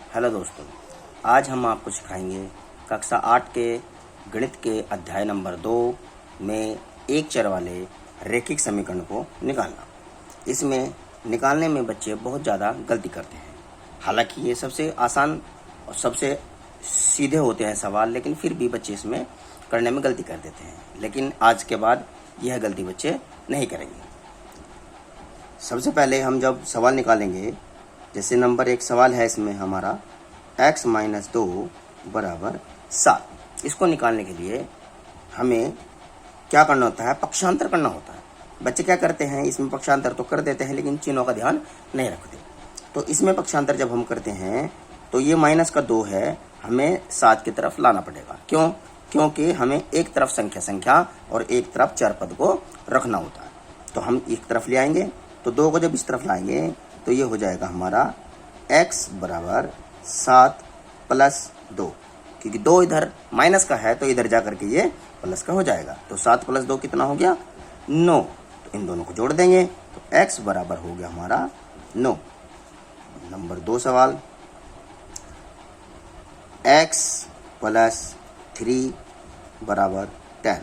Hello दोस्तों, आज हम आपको सिखाएंगे कक्षा 8 के गणित के अध्याय नंबर 2 में एक चर वाले रैखिक समीकरण को निकालना। इसमें निकालने में बच्चे बहुत ज़्यादा गलती करते हैं। हालांकि ये सबसे आसान और सबसे सीधे होते हैं सवाल, लेकिन फिर भी बच्चे इसमें करने में गलती कर देते हैं। लेकिन आज के बाद यह गलती बच्चे नहीं करेंगे। सबसे पहले हम जब सवाल निकालेंगे, जैसे नंबर 1 सवाल है, इसमें हमारा x - 2 = 7। इसको निकालने के लिए हमें क्या करना होता है? पक्षांतर करना होता है। बच्चे क्या करते हैं, इसमें पक्षांतर तो कर देते हैं लेकिन चिन्हों का ध्यान नहीं रखते। तो इसमें पक्षांतर जब हम करते हैं तो ये -2 है, हमें 7 की तरफ लाना पड़ेगा। क्यों? क्योंकि हमें एक तरफ संख्या और एक तरफ चर पद को रखना होता है। तो हम एक तरफ ले आएंगे, तो 2 को जब इस तरफ लाएंगे तो ये हो जाएगा हमारा x = 7 + 2, क्योंकि 2 इधर माइनस का है तो इधर जा करके ये प्लस का हो जाएगा। तो 7 + 2 कितना हो गया? 9। तो इन दोनों को जोड़ देंगे तो x बराबर हो गया हमारा 9। नंबर 2 सवाल, x + 3 = 10।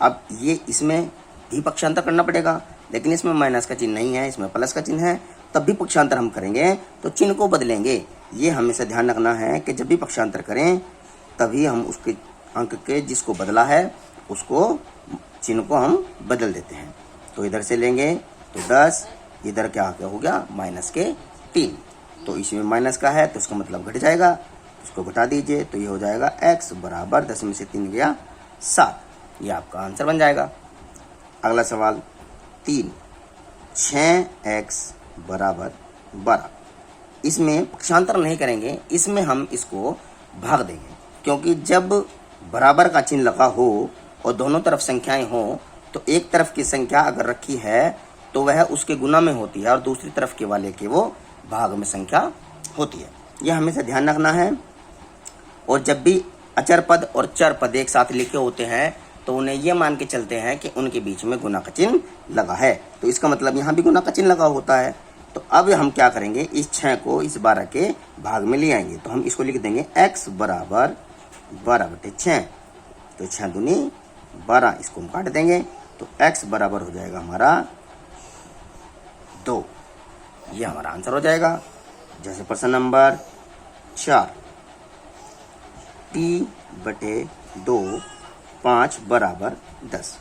अब ये इसमें भी पक्षांतर करना पड़ेगा, लेकिन इसमें माइनस का चिन्ह नहीं है, इसमें प्लस का चिन्ह है। तब भी पक्षांतर हम करेंगे तो चिन्ह को बदलेंगे। ये हमेशा ध्यान रखना है कि जब भी पक्षांतर करें तभी हम उसके अंक के जिसको बदला है उसको चिन्ह को हम बदल देते हैं। तो इधर से लेंगे तो 10, इधर क्या हो गया? -3। तो इसमें माइनस का है तो इसका मतलब घट जाएगा, उसको घटा दीजिए तो ये हो जाएगा x बराबर 10 में से 3 गया 7। ये आपका आंसर बन जाएगा। अगला सवाल 3, 6x = 12। इसमें पक्षांतर नहीं करेंगे, इसमें हम इसको भाग देंगे, क्योंकि जब बराबर का चिन्ह लगा हो और दोनों तरफ संख्याएं हो तो एक तरफ की संख्या अगर रखी है तो वह उसके गुना में होती है और दूसरी तरफ के वाले के वो भाग में संख्या होती है। यह हमेशा ध्यान रखना है। और जब भी अचर पद और चर पद एक साथ लिखे होते हैं तो उन्हें यह मान के चलते हैं कि उनके बीच में गुना का चिन्ह लगा है। तो इसका मतलब यहाँ भी गुना का चिन्ह लगा होता है। तो अब हम क्या करेंगे, इस 6 को इस 12 के भाग में ले आएंगे। तो हम इसको लिख देंगे x बराबर 12/6। तो 6 दूनी 12, इसको हम काट देंगे तो x बराबर हो जाएगा हमारा 2। ये हमारा आंसर हो जाएगा। जैसे प्रश्न नंबर 4, t/2 5 = 10।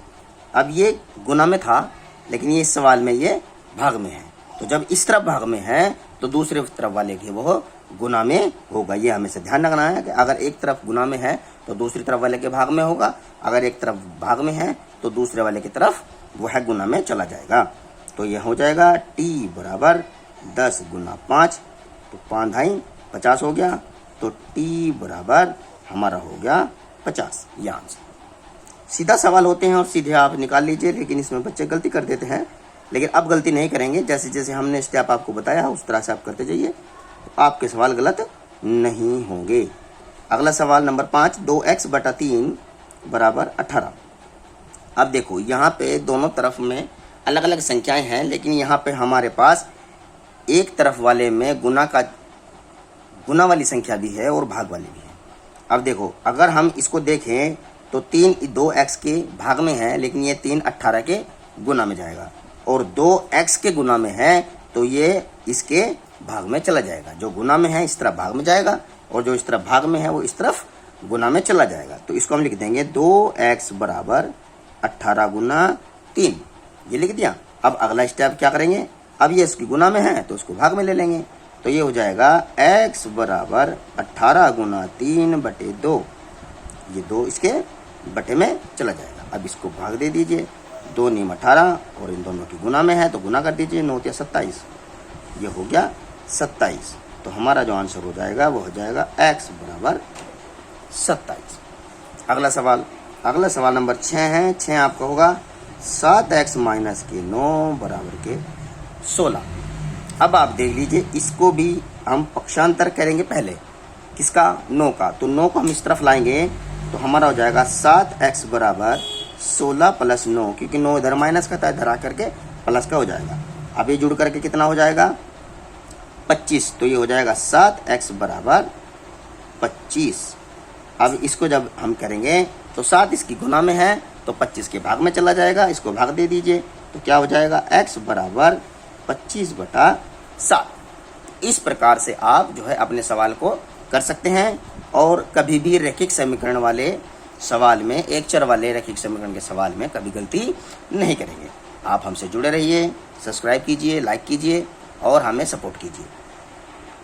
अब ये गुना में था लेकिन ये इस सवाल में ये भाग में है। तो जब इस तरफ भाग में है तो दूसरे तरफ वाले के वो गुना में होगा। ये हमें से ध्यान रखना है कि अगर एक तरफ गुना में है तो दूसरी तरफ वाले के भाग में होगा, अगर एक तरफ भाग में है तो दूसरे वाले की तरफ वह गुना में चला जाएगा। तो यह हो जाएगा t बराबर 10 × 5, तो 5 × 50 हो गया। तो t बराबर हमारा हो गया 50। यह आंसर। सीधा सवाल होते हैं और सीधे आप निकाल लीजिए, लेकिन इसमें बच्चे गलती कर देते हैं। लेकिन अब गलती नहीं करेंगे, जैसे जैसे हमने स्टेप आपको बताया उस तरह से आप करते जाइए, तो आपके सवाल गलत नहीं होंगे। अगला सवाल नंबर 5, 2x / 3 = 18। अब देखो यहाँ पे दोनों तरफ में अलग अलग संख्याएं हैं, लेकिन यहाँ पे हमारे पास एक तरफ वाले में गुना वाली संख्या भी है और भाग वाली भी है। अब देखो अगर हम इसको देखें तो 3 2x के भाग में है, लेकिन ये 3 18 के गुना में जाएगा, और 2x के गुना में है तो ये इसके भाग में चला जाएगा। जो गुना में है इस तरफ भाग में जाएगा और जो इस तरफ भाग में है वो इस तरफ गुना में चला जाएगा। तो इसको हम लिख देंगे 2x बराबर 18 × 3। ये लिख दिया। अब अगला स्टेप क्या करेंगे, अब ये इसकी गुना में है तो उसको भाग में ले लेंगे। तो ये हो जाएगा x बराबर 18 × 3/2। ये 2 इसके बटे में चला जाएगा। अब इसको भाग दे दीजिए, 2 × 18 और इन दोनों की गुना में है तो गुना कर दीजिए, 9 × 27। ये हो गया 27। तो हमारा जो आंसर हो जाएगा वो हो जाएगा x बराबर 27। अगला सवाल नंबर 6 है। 6 आपका होगा 7x - 9 = 16। अब आप देख लीजिए, इसको भी हम पक्षांतर करेंगे पहले। किसका? 9 का। तो 9 को हम इस तरफ लाएंगे तो हमारा हो जाएगा 7x बराबर 16 + 9, क्योंकि 9 इधर माइनस का था, इधर आकर के प्लस का हो जाएगा। अब ये जुड़ करके कितना हो जाएगा? 25, तो ये हो जाएगा 7x बराबर 25। अब इसको जब हम करेंगे तो 7 इसकी गुना में है तो 25 के भाग में चला जाएगा, इसको भाग दे दीजिए तो क्या हो जाएगा x बराबर 25/7। इस प्रकार से आप जो है अपने सवाल को कर सकते हैं। और कभी भी रैखिक समीकरण वाले सवाल में, एक चर वाले रैखिक समीकरण के सवाल में कभी गलती नहीं करेंगे। आप हमसे जुड़े रहिए, सब्सक्राइब कीजिए, लाइक कीजिए और हमें सपोर्ट कीजिए।